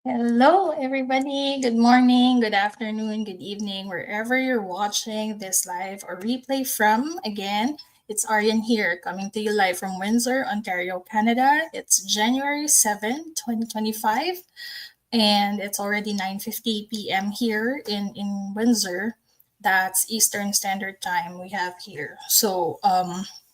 Hello, everybody. Good morning, good afternoon, good evening, wherever you're watching this live or replay from. Again, it's Aryan here, coming to you live from Windsor, Ontario, Canada. It's January 7th, 2025, and it's already 9:50 p.m. here in Windsor. That's Eastern Standard Time we have here.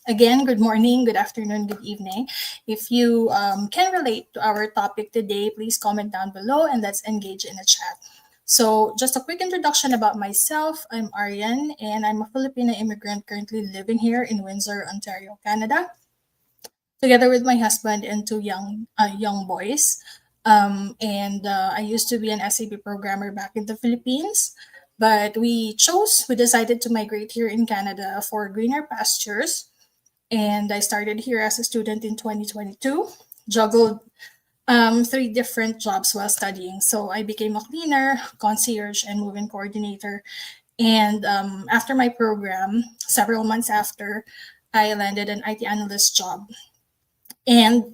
Again, good morning, good afternoon, good evening. If you can relate to our topic today, please comment down below and let's engage in a chat. So, just a quick introduction about myself. I'm Aryan, and I'm a Filipino immigrant currently living here in Windsor, Ontario, Canada, together with my husband and two young boys. And I used to be an SAP programmer back in the Philippines, but we decided to migrate here in Canada for greener pastures. And I started here as a student in 2022, juggled three different jobs while studying. So I became a cleaner, concierge, and move-in coordinator. And after my program, several months after, I landed an IT analyst job. And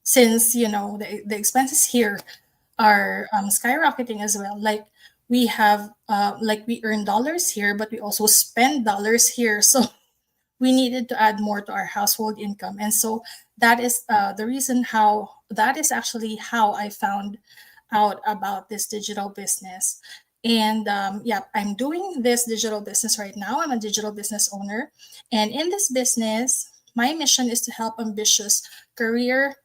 since the expenses here are skyrocketing as well, we earn dollars here, but we also spend dollars here. So we needed to add more to our household income. And so that is the reason how that is actually how I found out about this digital business. And yeah, I'm doing this digital business right now. I'm a digital business owner. And in this business, my mission is to help ambitious career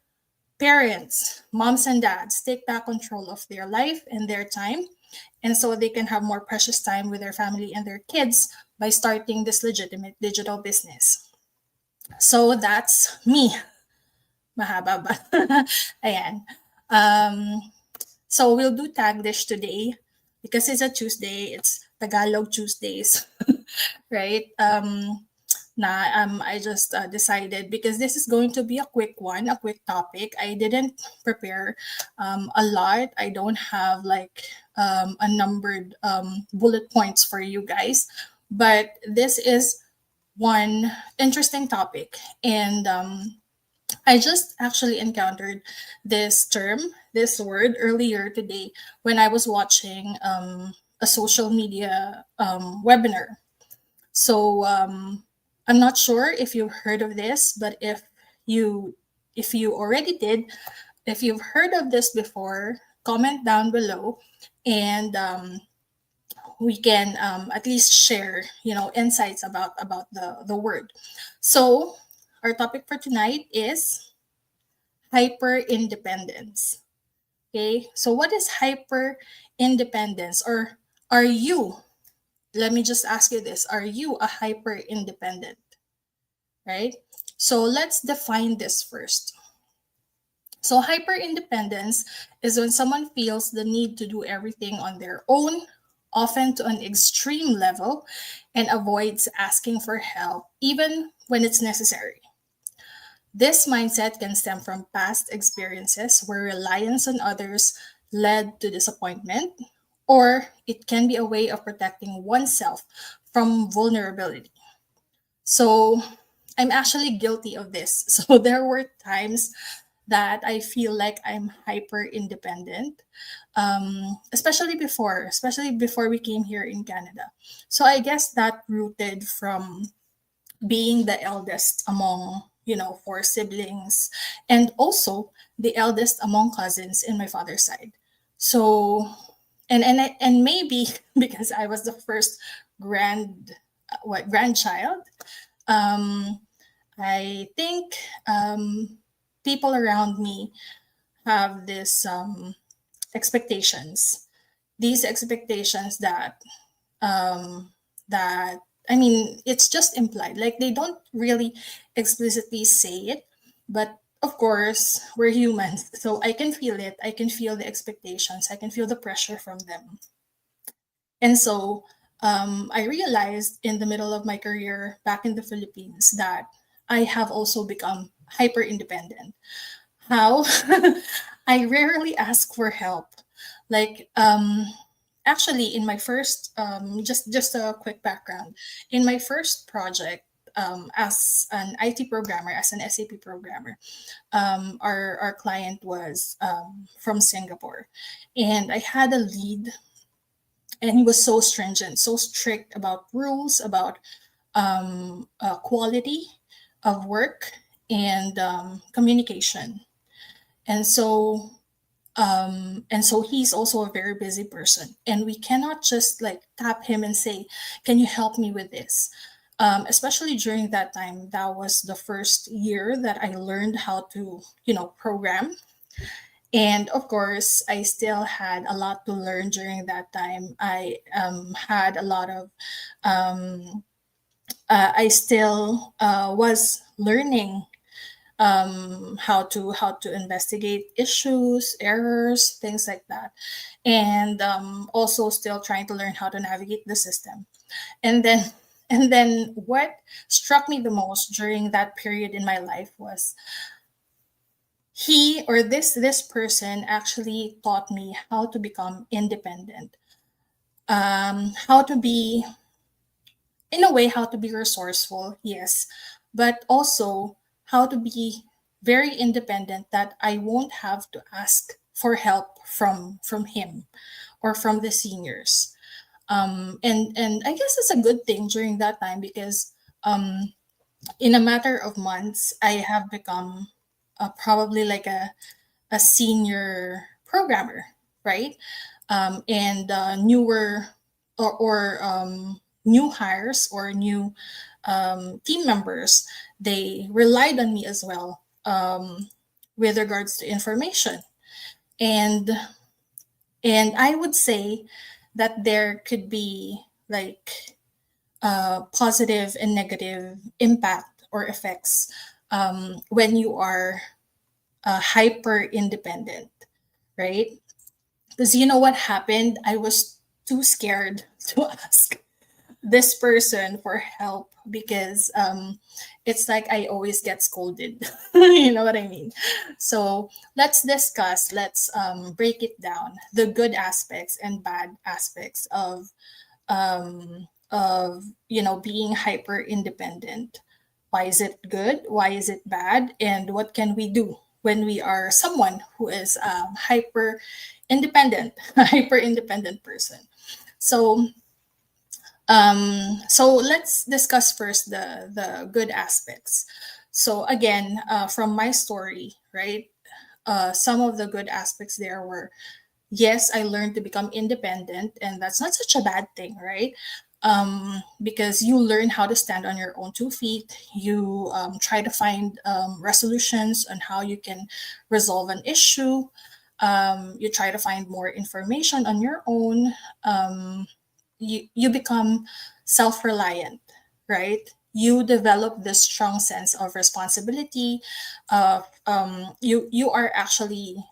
parents, moms and dads, take back control of their life and their time. And so they can have more precious time with their family and their kids by starting this legitimate digital business. So that's me. Mahaba ba? Ayan. Um, so we'll do Taglish today because it's a Tuesday. It's Tagalog Tuesdays, right? I just decided because this is going to be a quick one, a quick topic. I didn't prepare a lot. I don't have like a numbered bullet points for you guys, but this is one interesting topic. And I just actually encountered this term, this word earlier today when I was watching a social media webinar. So I'm not sure if you've heard of this, but you if you already did, if you've heard of this before, comment down below, and we can at least share, insights about the word. So our topic for tonight is hyper independence. Okay, so what is hyper independence, or are you? Let me just ask you this: Are you a hyper independent? Right? So let's define this first. So, hyper independence is when someone feels the need to do everything on their own, often to an extreme level, and avoids asking for help, even when it's necessary. This mindset can stem from past experiences where reliance on others led to disappointment, or it can be a way of protecting oneself from vulnerability. So, I'm actually guilty of this. So there were times that I feel like I'm hyper independent, especially before we came here in Canada. So I guess that rooted from being the eldest among four siblings, and also the eldest among cousins in my father's side. So and maybe because I was the first grand grandchild, um, I think people around me have this expectations. These expectations um, that I mean, it's just implied. Like they don't really explicitly say it, but of course we're humans, so I can feel it. I can feel the expectations. I can feel the pressure from them. And so I realized in the middle of my career back in the Philippines that I have also become hyper independent. How? I rarely ask for help. Like, actually, in my first, just a quick background. In my first project, as an IT programmer, as an SAP programmer, our client was from Singapore, and I had a lead, and he was so stringent, so strict about rules, about quality of work and communication. And so and so he's also a very busy person, and we cannot just like tap him and say, can you help me with this? Especially during that time, that was the first year that I learned how to, program. And of course, I still had a lot to learn during that time. I had a lot of I still was learning how to investigate issues, errors, things like that, and also still trying to learn how to navigate the system. And then and then what struck me the most during that period in my life was he or this person actually taught me how to become independent, how to be, in a way, how to be resourceful, yes, but also how to be very independent, that I won't have to ask for help from him or from the seniors. And I guess it's a good thing during that time, because in a matter of months I have become probably like a senior programmer, right? And newer or new hires or new team members, they relied on me as well, with regards to information. And I would say that there could be like positive and negative impact or effects when you are hyper independent, right? Because you know what happened? I was too scared to ask this person for help, because it's like I always get scolded. You know what I mean? So let's break it down, the good aspects and bad aspects of being hyper independent. Why is it good? Why is it bad? And what can we do when we are someone who is hyper independent, a hyper independent person? So so let's discuss first the good aspects. So again, from my story, right? Some of the good aspects there were, yes, I learned to become independent, and that's not such a bad thing, right? Because you learn how to stand on your own 2 feet. You try to find resolutions on how you can resolve an issue. You try to find more information on your own. You become self-reliant, right? You develop this strong sense of responsibility. You are actually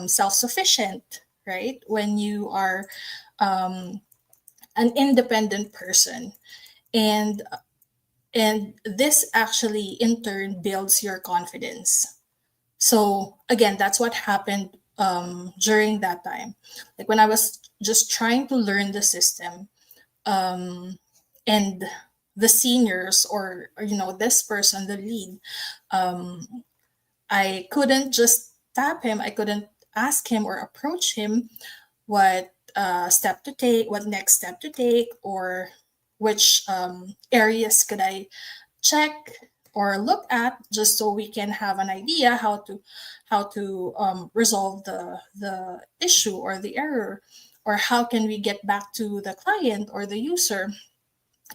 self-sufficient, right? When you are an independent person, and this actually in turn builds your confidence. So again, that's what happened during that time, like when I was just trying to learn the system, and the seniors, or this person, the lead, I couldn't just tap him, I couldn't ask him or approach him what step to take, what next step to take, or which areas could I check or look at, just so we can have an idea how to resolve the issue or the error, or how can we get back to the client or the user,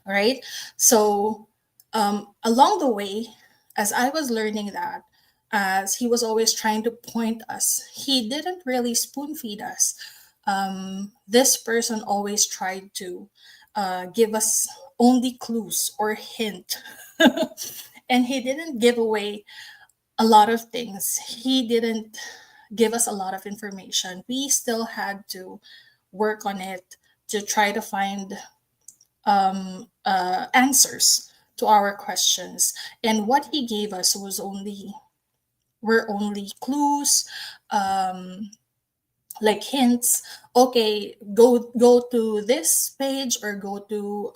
right? So along the way, as I was learning that, as he was always trying to point us, he didn't really spoon feed us. This person always tried to give us only clues or hint, and he didn't give away a lot of things. He didn't give us a lot of information. We still had to work on it to try to find answers to our questions. And what he gave us were only clues, um, like hints. Okay, go to this page, or go to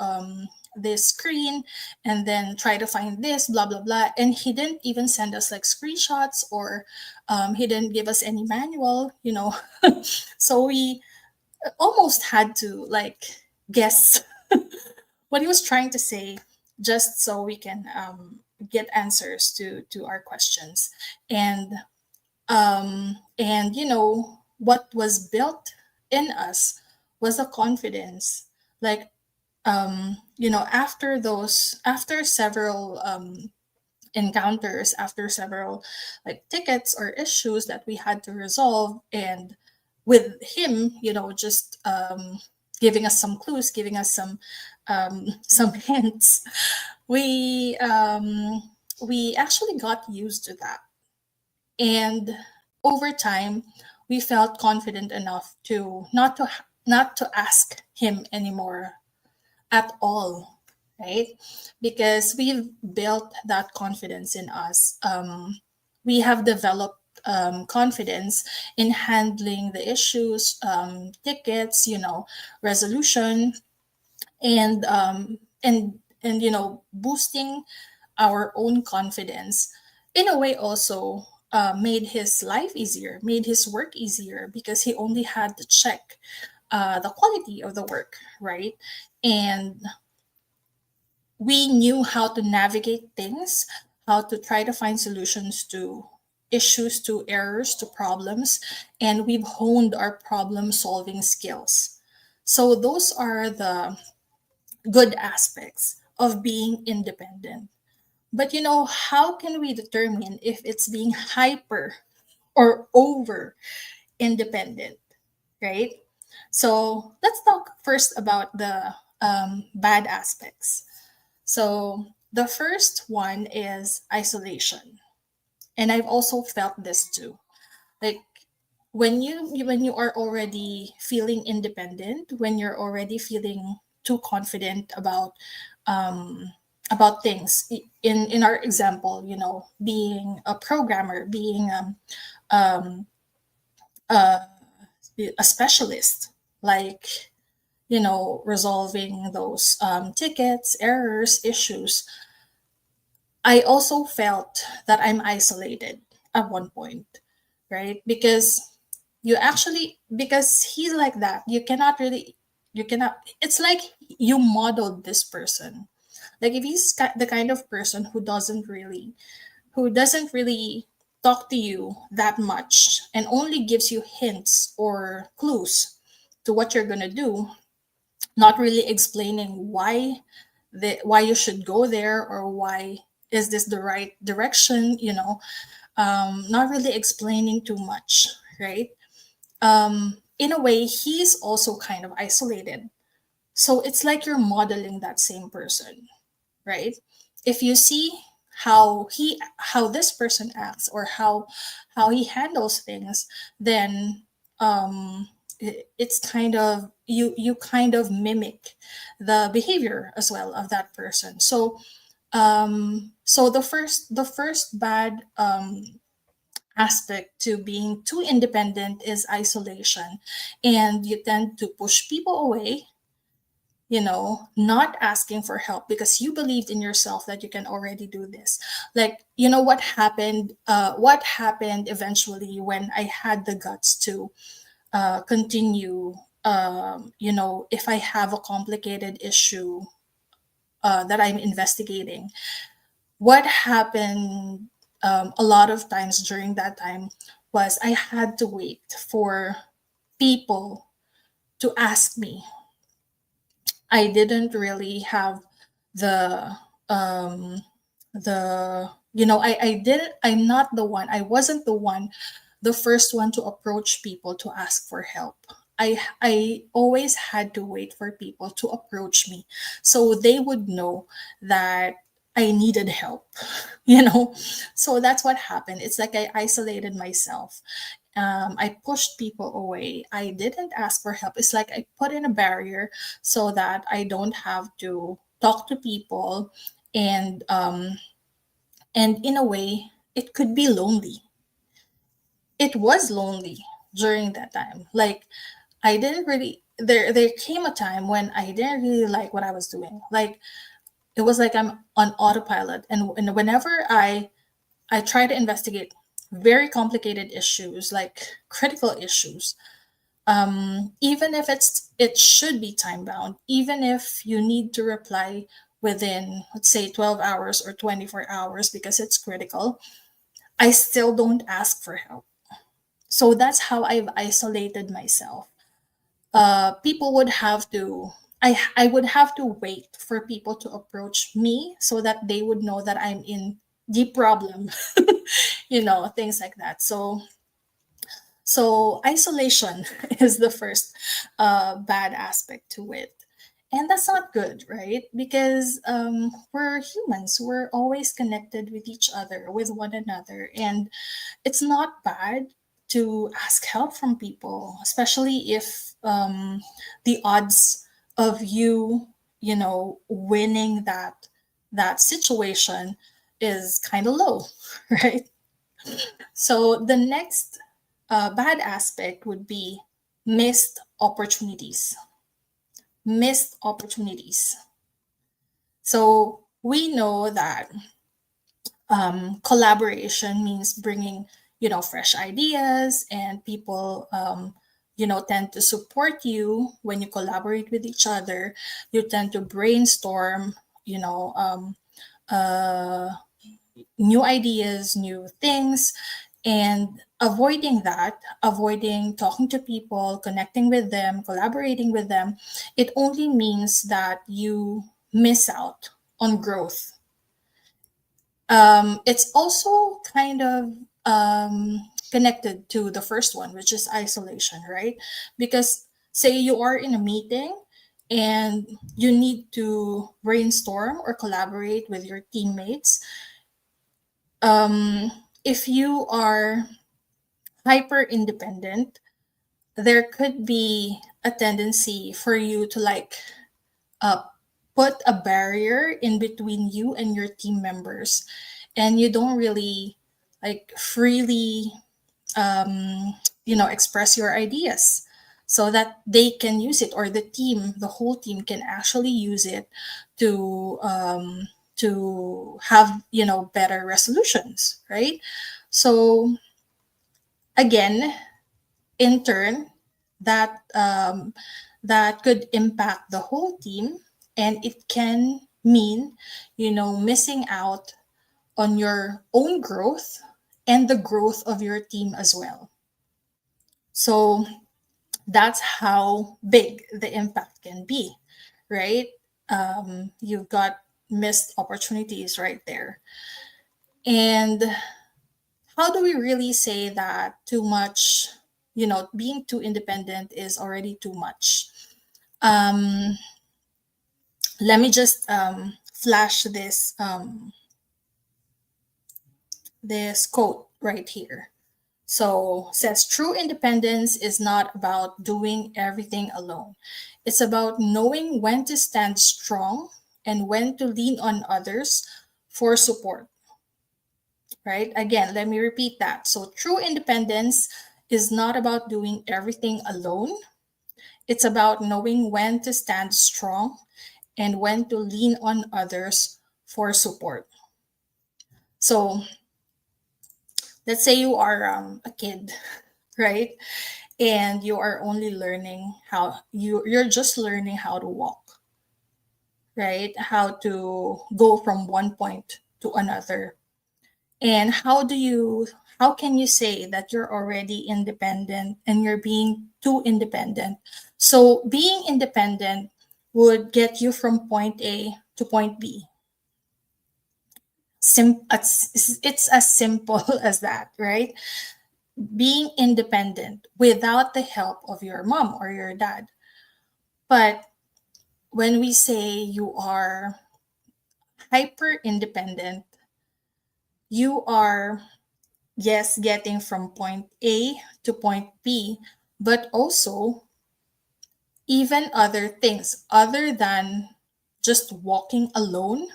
this screen and then try to find this, blah blah blah. And he didn't even send us like screenshots, or he didn't give us any manual, you know. So we almost had to like guess what he was trying to say, just so we can get answers to our questions. And you know what was built in us was a confidence. Like, you know, after several encounters, after several like tickets or issues that we had to resolve, and with him, you know, just giving us some clues, giving us some hints, we actually got used to that. And over time, we felt confident enough to not to ask him anymore at all, right? Because we've built that confidence in us. We have developed confidence in handling the issues, tickets, you know, resolution, and you know, boosting our own confidence in a way also made his life easier, made his work easier, because he only had to check the quality of the work, right? And we knew how to navigate things, how to try to find solutions to issues, to errors, to problems, and we've honed our problem solving skills. So those are the good aspects of being independent. But you know, how can we determine if it's being hyper or over independent, right? So let's talk first about the bad aspects. So the first one is isolation. And I've also felt this too. Like when you are already feeling independent, when you're already feeling too confident about things. In our example, you know, being a programmer, being um, uh, a specialist, like, you know, resolving those tickets, errors, issues. I also felt that I'm isolated at one point, right? Because you actually, because he's like that, you cannot really, you cannot, it's like you modeled this person. Like if he's the kind of person who doesn't really talk to you that much and only gives you hints or clues to what you're going to do, not really explaining why you should go there, or why is this the right direction, you know, not really explaining too much, right? In a way, he's also kind of isolated. So it's like you're modeling that same person, right? If you see how this person acts, or how he handles things, then it's kind of you kind of mimic the behavior as well of that person. So so the first bad aspect to being too independent is isolation, and you tend to push people away, you know, not asking for help because you believed in yourself that you can already do this. Like, you know what happened eventually when I had the guts to continue, you know, if I have a complicated issue that I'm investigating. What happened a lot of times during that time was I had to wait for people to ask me. I didn't really have the the you know, I didn't, I'm not the one, I wasn't the one, the first one to approach people to ask for help. I always had to wait for people to approach me so they would know that I needed help. You know, so that's what happened. It's like I isolated myself. I pushed people away. I didn't ask for help. It's like I put in a barrier so that I don't have to talk to people, and in a way, it could be lonely. It was lonely during that time. Like I didn't really there came a time when I didn't really like what I was doing. Like it was like I'm on autopilot, and whenever I try to investigate very complicated issues, like critical issues, even if it should be time bound, even if you need to reply within, let's say, 12 hours or 24 hours because it's critical, I still don't ask for help. So that's how I've isolated myself. People would have to I would have to wait for people to approach me so that they would know that I'm in deep problem, things like that. So isolation is the first bad aspect to it. And that's not good, right? Because we're humans, we're always connected with each other, with one another. And it's not bad to ask help from people, especially if the odds of winning that situation is kind of low, right? So the next bad aspect would be missed opportunities. Missed opportunities. So we know that collaboration means bringing, fresh ideas, and people, tend to support you when you collaborate with each other. You tend to brainstorm, you know, uh, new ideas, new things, and avoiding talking to people, connecting with them, collaborating with them, it only means that you miss out on growth. It's also kind of connected to the first one, which is isolation, right? Because say you are in a meeting and you need to brainstorm or collaborate with your teammates. If you are hyper independent, there could be a tendency for you to like uh, put a barrier in between you and your team members, and you don't really like freely express your ideas so that they can use it, or the whole team can actually use it to have better resolutions, right? So again, in turn, that could impact the whole team, and it can mean missing out on your own growth and the growth of your team as well. So that's how big the impact can be, right? You've got missed opportunities right there. And how do we really say that too much, being too independent is already too much? Um, Let me just flash this quote right here. So says true independence is not about doing everything alone. It's about knowing when to stand strong and when to lean on others for support. Right? Again, let me repeat that. So true independence is not about doing everything alone. It's about knowing when to stand strong and when to lean on others for support. So let's say you are a kid, right? And you are only learning you're just learning how to walk, right? How to go from one point to another. And how can you say that you're already independent and you're being too independent? So being independent would get you from point A to point B. It's as simple as that, right? Being independent without the help of your mom or your dad. But when we say you are hyper independent, you are, yes, getting from point A to point B, but also even other things other than just walking alone.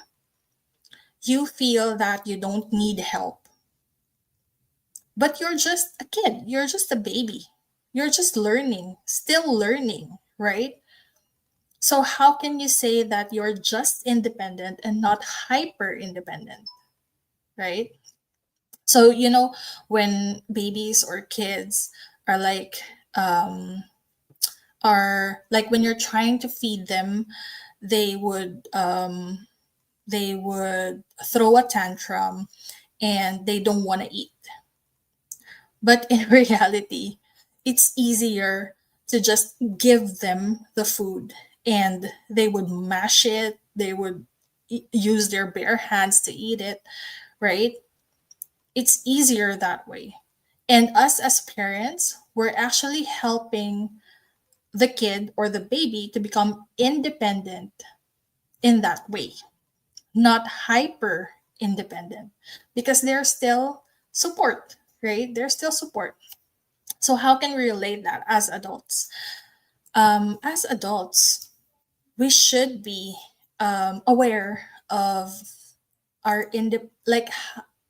You feel that you don't need help, but you're just a kid, you're just a baby. You're just learning, still learning, right? So how can you say that you're just independent and not hyper independent, right? So, when babies or kids are like, um, when you're trying to feed them, they would they would throw a tantrum and they don't want to eat. But in reality, it's easier to just give them the food and they would mash it, they would use their bare hands to eat it, right? It's easier that way. And us as parents, we're actually helping the kid or the baby to become independent in that way, not hyper independent, because they're still support, right? They're still support. So how can we relate that as adults? As adults, we should be aware of our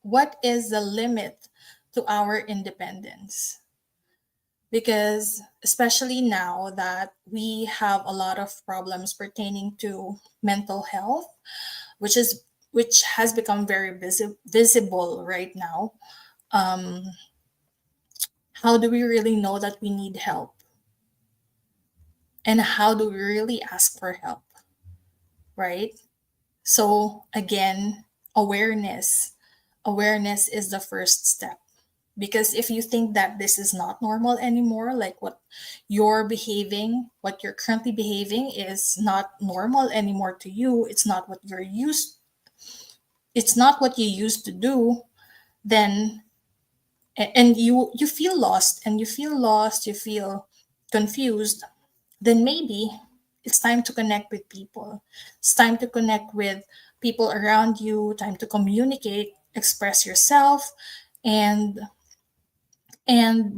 what is the limit to our independence, because especially now that we have a lot of problems pertaining to mental health, which has become very visible right now. um, how do we really know that we need help, and how do we really ask for help, right? So again, awareness. Awareness is the first step. Because if you think that this is not normal anymore, like what you're currently behaving is not normal anymore to you, it's not what you used to do, then and you feel lost, you feel confused, then maybe it's time to connect with people. It's time to connect with people around you, time to communicate, express yourself, and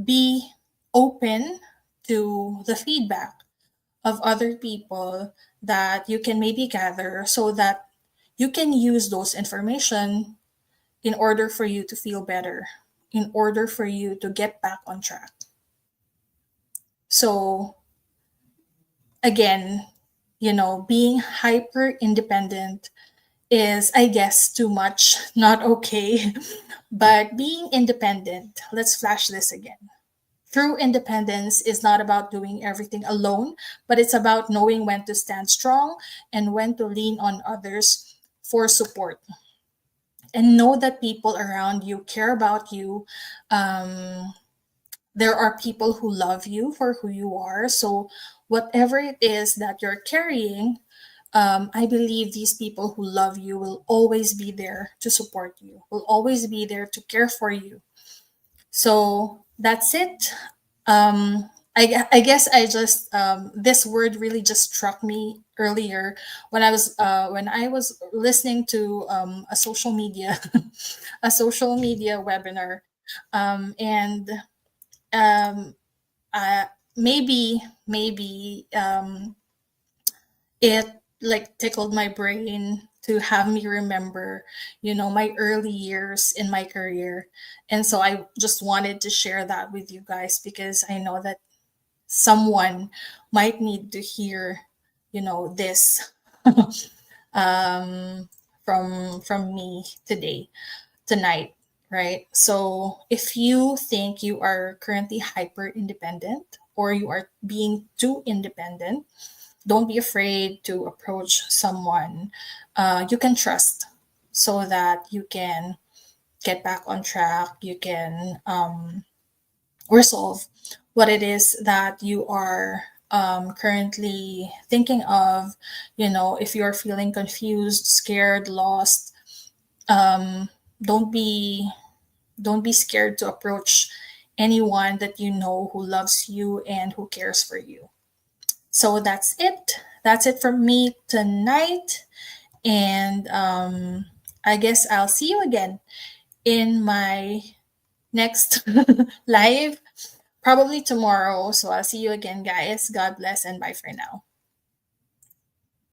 be open to the feedback of other people that you can maybe gather, so that you can use those information in order for you to feel better, in order for you to get back on track. So again, being hyper independent is, I guess, too much, not okay. But being independent, let's flash this again. True independence is not about doing everything alone, but it's about knowing when to stand strong and when to lean on others for support. And know that people around you care about you. Um, there are people who love you for who you are. So, whatever it is that you're carrying, I believe these people who love you will always be there to support you, will always be there to care for you. So that's it. I guess I just this word really just struck me earlier when I was listening to a social media a social media webinar, and um, uh, maybe it like tickled my brain to have me remember, my early years in my career. And so I just wanted to share that with you guys, because I know that someone might need to hear, this um, from me tonight, right? So if you think you are currently hyper independent, or you are being too independent, don't be afraid to approach someone you can trust, so that you can get back on track. You can resolve what it is that you are currently thinking of. If you're feeling confused, scared, lost, um, don't be don't be scared to approach anyone that you know who loves you and who cares for you. So that's it. That's it from me tonight. And I guess I'll see you again in my next live, probably tomorrow. So I'll see you again, guys. God bless and bye for now.